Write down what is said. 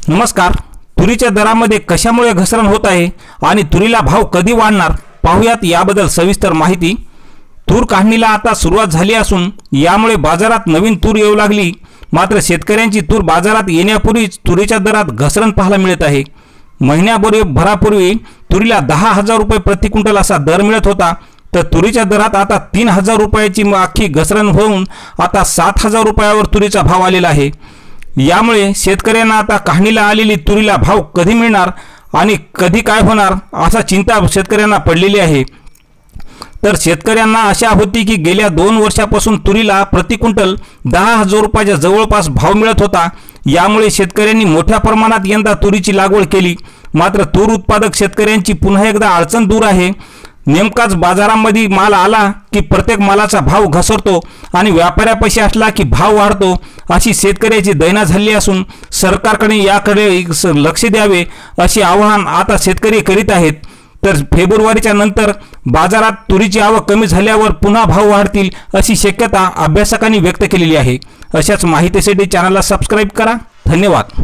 नमस्कार। तुरीच्या दरामध्ये कशामुळे घसरण होत आहे आणि तुरीला भाव कधी वाढणार पाहूयात याबद्दल सविस्तर माहिती। तूर काढणीला आता सुरुवात झाली असून यामुळे बाजारात नवीन तूर येऊ लागली। मात्र शेतकऱ्यांची तूर बाजारात येण्यापूर्वीच तुरीच्या दरात घसरण पाहायला मिळत आहे। महिन्याभरापूर्वी तुरीला 10,000 रुपये प्रति क्विंटल असा दर मिळत होता, तर तुरीच्या दरात आता 3,000 रुपयाची अख्खी घसरण होऊन आता 7,000 रुपयावर तुरीचा भाव आलेला आहे। यामुळे शेतकऱ्यांना आता काढणीला आलेली तुरीला भाव कधी मिळणार आणि कधी काय होणार असा चिंता शेतकऱ्यांना पडलेली आहे। तर शेतकऱ्यांना आशा होती की गेल्या 2 वर्षापासून तुरीला प्रति क्विंटल 10,000 रुपयाच्या जवळपास भाव मिळत होता। यामुळे शेतकऱ्यांनी मोठ्या प्रमाणात यंदा तुरीची लागवड केली। मात्र तूर उत्पादक शेतकऱ्यांची पुन्हा एकदा अडचण दूर आहे। नेमकाच बाजारामध्ये माल आला की प्रत्येक मालाचा भाव घसरतो आणि व्यापाऱ्यापाशी असला की भाव वाढतो, अशी शेतकऱ्याची दैना झाली असून सरकारकडे याकडे लक्ष द्यावे असे आवाहन आता शेतकरी करीत आहेत। तर फेब्रुवारीच्या नंतर बाजारात तुरीची आवक कमी झाल्यावर पुन्हा भाव वाढतील अशी शक्यता अभ्यासकांनी व्यक्त केलेली आहे। अशाच माहितीसाठी चॅनलला सबस्क्राइब करा। धन्यवाद।